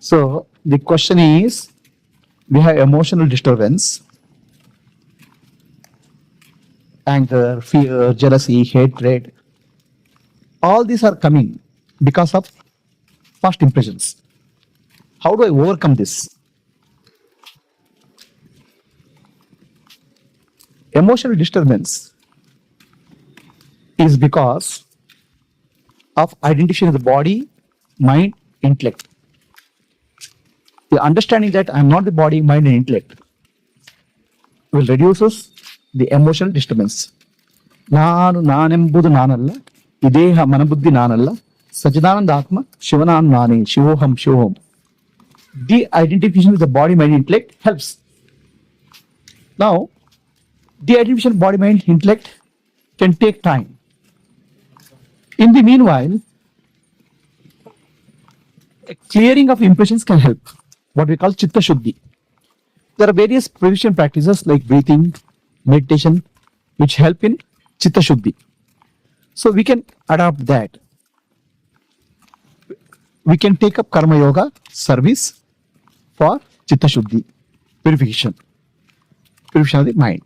So the question is, we have emotional disturbance, anger, fear, jealousy, hatred. All these are coming because of first impressions. How do I overcome this? Emotional disturbance is because of identification of the body, mind, intellect. The understanding that I am not the body, mind, and intellect will reduces the emotional disturbance. ನಾನು ನಾನೆಂಬುದು ನಾನಲ್ಲ, ಈ ದೇಹ ಮನಬುದ್ಧಿ ನಾನಲ್ಲ, ಸಚ್ಚಿದಾನಂದ ಆತ್ಮ ಶಿವನಾನ್ ನಾನೇ, ಶಿವೋಹಂ ಶಿವೋಹಂ. De-identification with the body, mind, intellect helps. Now, de-identification body, mind, intellect can take time. In the meanwhile, a clearing of impressions can help, what we call chitta shuddhi. There are various prevention practices like breathing, meditation, which help in chitta shuddhi. So we can adopt that. We can take up karma yoga service for chitta shuddhi, purification of the mind.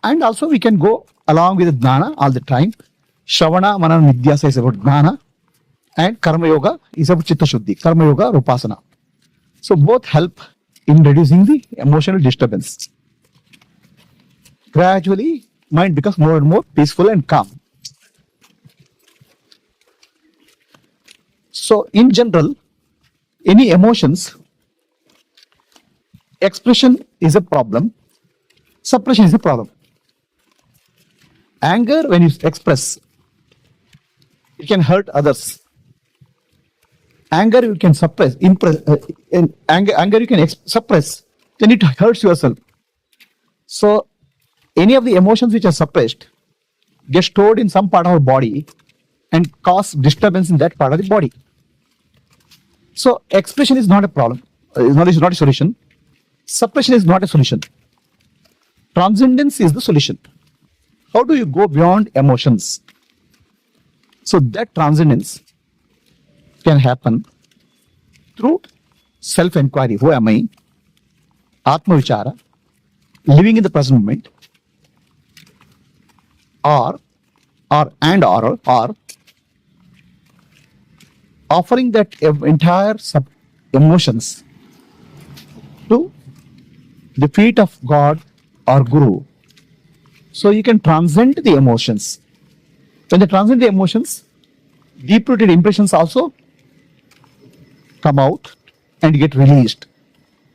And also we can go along with jnana all the time. Shravana, Manana, Nidhyasa is about jnana, and karma yoga is about chitta shuddhi, karma yoga, upasana. So both help in reducing the emotional disturbance. Gradually, mind becomes more and more peaceful and calm. So in general, any emotions, expression is a problem, suppression is a problem. Anger, when you express, it can hurt others. Anger you can suppress, anger you can suppress, then it hurts yourself. So any of the emotions which are suppressed get stored in some part of our body and cause disturbance in that part of the body. So expression is not a problem, is not a solution. Suppression is not a solution. Transcendence is the solution. How do you go beyond emotions? So that transcendence can happen through self-enquiry. Who am I? Atma Vichara, living in the present moment, or offering that entire emotions to the feet of God or Guru. So you can transcend the emotions. When they transcend the emotions, deep-rooted impressions also come out and get released.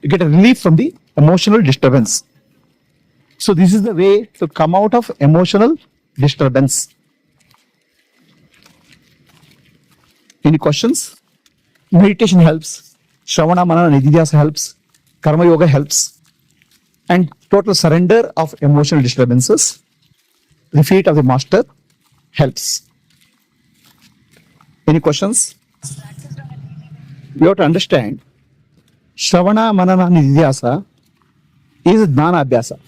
You get a relief from the emotional disturbance. So this is the way to come out of emotional disturbance. Any questions? Meditation helps. Shravana, Manana, Nidhyasa helps. Karma yoga helps. And total surrender of emotional disturbances, the feet of the master, helps. Any questions? You have to understand, Shravana, Manana, Nidhyasa is Jnana Abhyasa.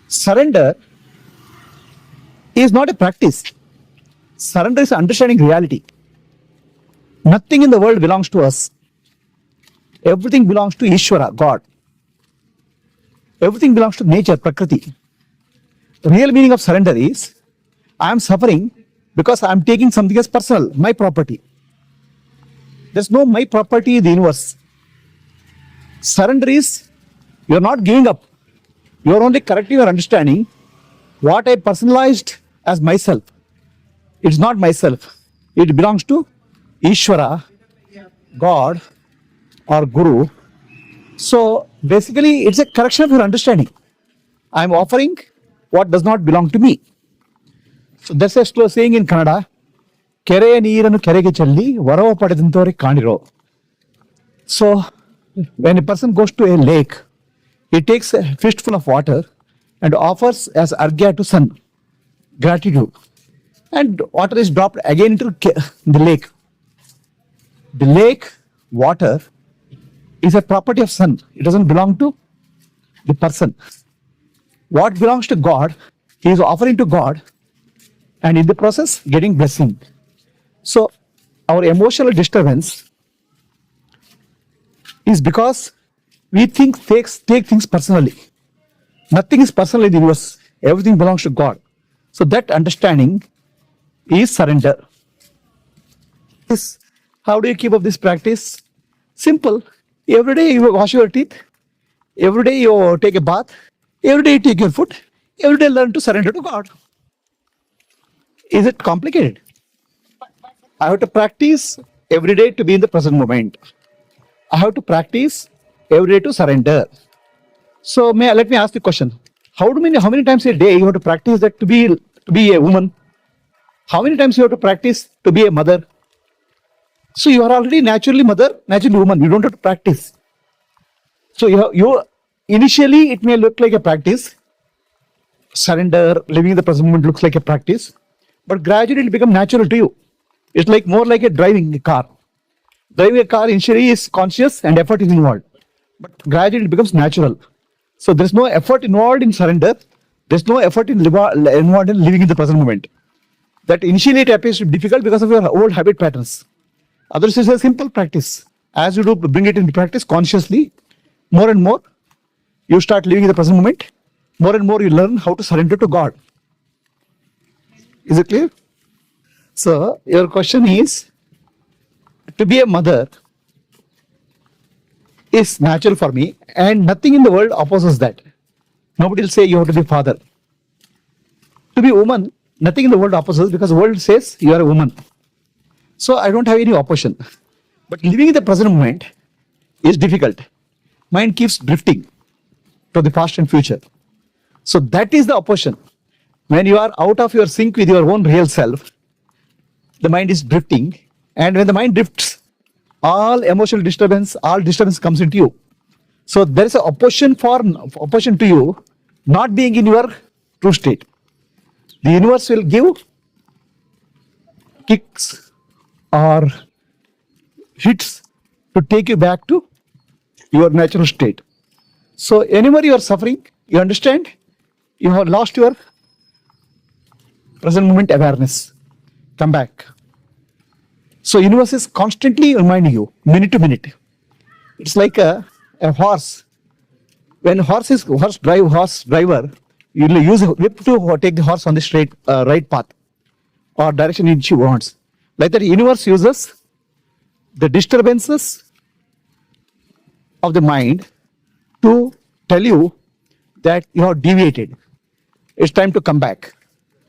Surrender is not a practice. Surrender is understanding reality. Nothing in the world belongs to us. Everything belongs to Ishvara, God. Everything belongs to nature, Prakriti. The real meaning of surrender is, I am suffering because I am taking something as personal, my property. There's no my property in the universe. Surrender is, you are not giving up. You are only correcting your understanding. What I personalized as myself, it's not myself. It belongs to Ishvara, God, or Guru. So basically, it's a correction of your understanding. I am offering what does not belong to me. So that's a slow saying in Kannada. Kereya neeranu kerege challi varava padedantori kaniro. So when a person goes to a lake, he takes a fistful of water and offers as argya to sun, gratitude. And water is dropped again into the lake. The lake water is a property of sun. It doesn't belong to the person. What belongs to God, he is offering to God, and in the process getting blessing. So our emotional disturbance is because we take things personally. Nothing is personal in the universe. Everything belongs to God. So that understanding is surrender. How do you keep up this practice? Simple. Every day you wash your teeth. Every day you take a bath. Every day you take your food. Every day learn to surrender to God. Is it complicated? I have to practice every day to be in the present moment. I have to practice every day to surrender. So let me ask the question: how many times a day you have to practice that to be a woman? How many times you have to practice to be a mother? So you are already naturally mother, naturally woman. You don't have to practice. So you initially it may look like a practice. Surrender, living in the present moment looks like a practice, but gradually it will become natural to you. It's like more like a driving a car. Driving a car initially is conscious and effort is involved, but gradually it becomes natural. So there's no effort involved in surrender. There's no effort involved in living in the present moment. That initially it appears to be difficult because of your old habit patterns. Others is a simple practice. As you do bring it into practice consciously, more and more you start living in the present moment. More and more you learn how to surrender to God. Is it clear? So your question is, to be a mother is natural for me, and nothing in the world opposes that. Nobody will say you have to be father. To be woman, nothing in the world opposes, because the world says you are a woman. So I don't have any opposition. But living in the present moment is difficult. Mind keeps drifting to the past and future. So that is the opposition. When you are out of your sync with your own real self, the mind is drifting, and when the mind drifts, all emotional disturbance, all disturbance comes into you. So there is an opposition to you not being in your true state. The universe will give kicks or hits to take you back to your natural state. So whenever you are suffering, you understand you have lost your present moment awareness. Come back. So universe is constantly reminding you, minute to minute. It's like a horse. When horse driver, you will use a whip to take the horse on the straight right path or direction in which he wants. Like that, universe uses the disturbances of the mind to tell you that you have deviated. It's time to come back.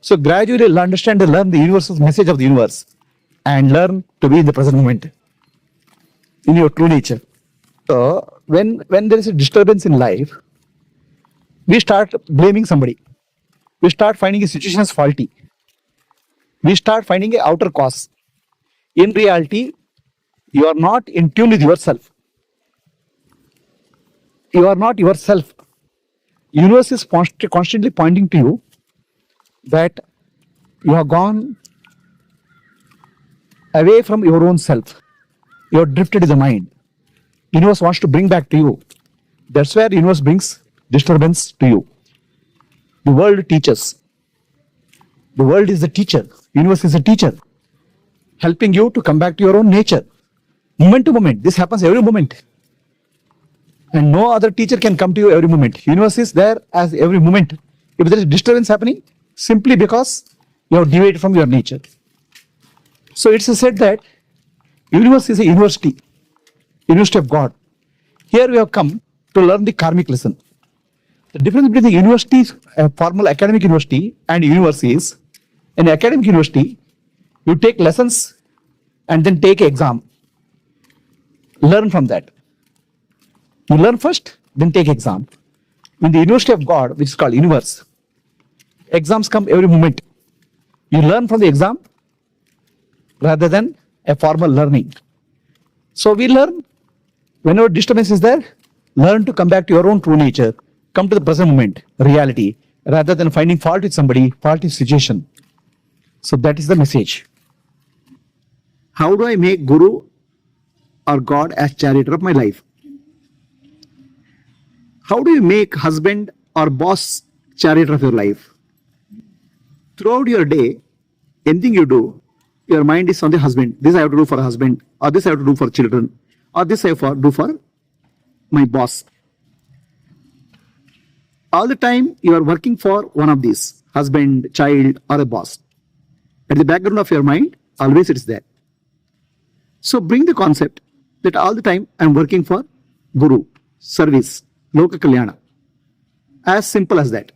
So gradually learn the universe's message of the universe and learn to be in the present moment in your true nature. So when there is a disturbance in life, we start blaming somebody. We start finding a situation as faulty. We start finding an outer cause. In reality, you are not in tune with yourself. You are not yourself. Universe is constantly pointing to you that you have gone away from your own self. You have drifted in the mind. Universe wants to bring back to you. That's where universe brings disturbance to you. The world teaches. The world is the teacher. Universe is a teacher, helping you to come back to your own nature. Moment to moment. This happens every moment. And no other teacher can come to you every moment. Universe is there as every moment. If there is disturbance happening, simply because you have deviated from your nature. So it's said that universe is a university of God. Here we have come to learn the karmic lesson. The difference between the university, a formal academic university, and universe is, in academic university, you take lessons and then take an exam. Learn from that. You learn first, then take exam. In the University of God, which is called universe, exams come every moment. You learn from the exam rather than a formal learning. So we learn, whenever disturbance is there, learn to come back to your own true nature, come to the present moment, reality, rather than finding fault with somebody, fault with situation. So that is the message. How do I make Guru or God as charioteer of my life? How do you make husband or boss charioteer of your life? Throughout your day, anything you do, your mind is on the husband. This I have to do for a husband, or this I have to do for children, or this I have to do for my boss. All the time you are working for one of these, husband, child, or a boss. At the background of your mind, always it is there. So bring the concept that all the time I am working for Guru, service, Loka Kalyana. As simple as that.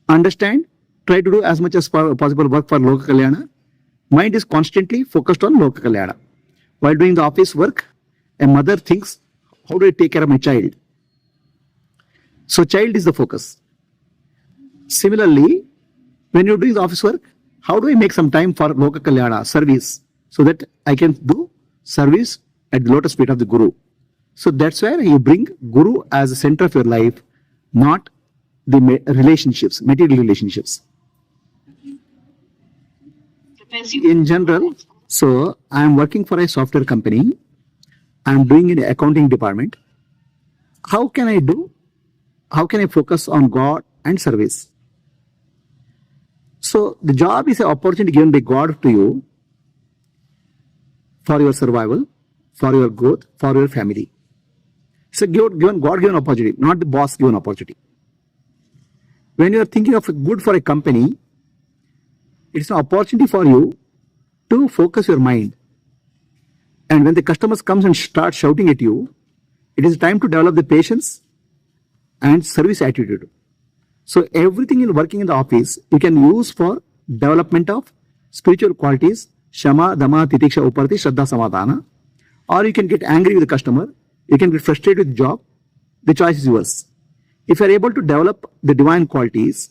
Understand, try to do as much as possible work for Loka Kalyana. Mind is constantly focused on Loka Kalyana. While doing the office work, a mother thinks, how do I take care of my child? So child is the focus. Similarly, when you're doing the office work, how do I make some time for Loka Kalyana, service, so that I can do service at the lotus feet of the Guru? So that's where you bring Guru as the center of your life, not the relationships, material relationships. In general, so I am working for a software company. I am doing in the accounting department. How can I focus on God and service? So the job is an opportunity given by God to you for your survival, for your growth, for your family. It's a God-given opportunity, not the boss-given opportunity. When you are thinking of good for a company, it's an opportunity for you to focus your mind. And when the customers comes and start shouting at you, it is time to develop the patience and service attitude. So everything in working in the office, you can use for development of spiritual qualities, Shama, Dama, Titiksha, Uparati, Shraddha, Samadhana. Or you can get angry with the customer, you can get frustrated with the job. The choice is yours. If you are able to develop the divine qualities,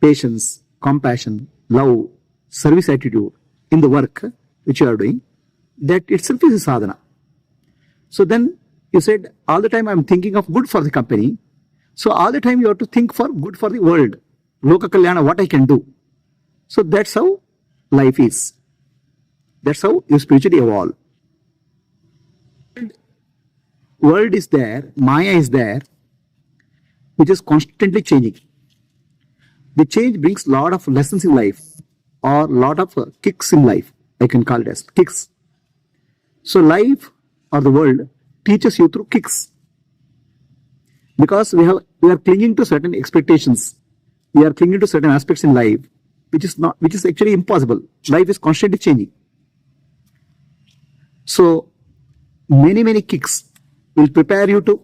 patience, compassion, love, service attitude in the work which you are doing, that itself is a sadhana. So then you said, all the time I am thinking of good for the company. So all the time you have to think for good for the world. Loka Kalyana, what I can do. So that's how life is. That's how you spiritually evolve. World is there, Maya is there, which is constantly changing. The change brings lot of lessons in life or lot of kicks in life. I can call it as kicks. So life or the world teaches you through kicks. Because we are clinging to certain expectations. We are clinging to certain aspects in life, which is actually impossible. Life is constantly changing. So many kicks will prepare you to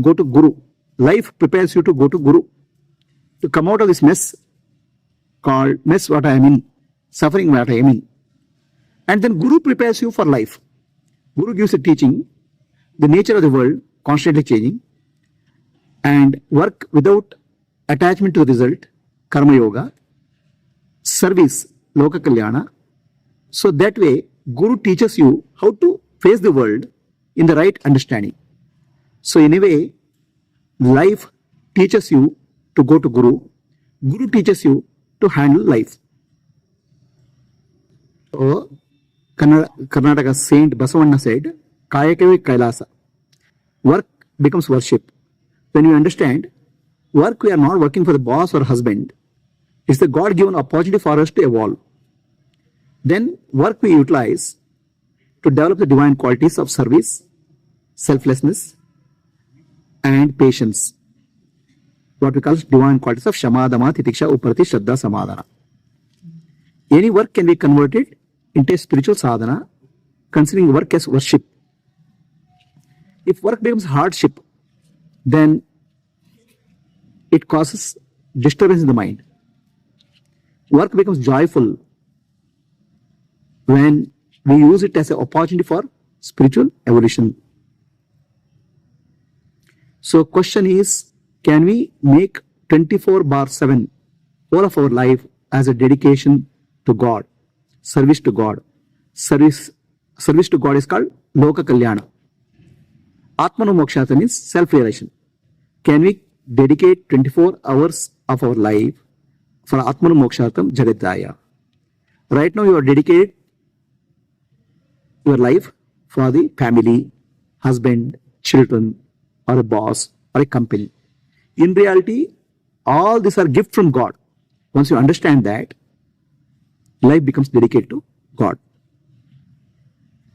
go to Guru. Life prepares you to go to Guru. To come out of this mess what I am in, suffering what I am in. And then Guru prepares you for life. Guru gives a teaching, the nature of the world constantly changing, and work without attachment to the result, Karma Yoga, service, Loka Kalyana. So that way, Guru teaches you how to face the world in the right understanding. So in a way, life teaches you to go to Guru. Guru teaches you to handle life. So, Karnataka Saint Basavanna said, Kayakave Kailasa. Work becomes worship. When you understand, work we are not working for the boss or husband. It's the God-given opportunity for us to evolve. Then work we utilize to develop the divine qualities of service, selflessness, and patience. What we call divine qualities of Shama, Dama, Titiksha, Uparati, Shraddha, Samadhana. Any work can be converted into a spiritual sadhana, considering work as worship. If work becomes hardship, then it causes disturbance in the mind. Work becomes joyful when we use it as an opportunity for spiritual evolution. So question is, can we make 24/7 all of our life as a dedication to God, service to God? Service to God is called Loka Kalyana. Atmanu Mokshata means self-realization. Can we dedicate 24 hours of our life for Atmanu Mokshatam Jagadaya? Right now you are dedicated your life for the family, husband, children, or a boss, or a company. In reality, all these are gifts from God. Once you understand that, life becomes dedicated to God.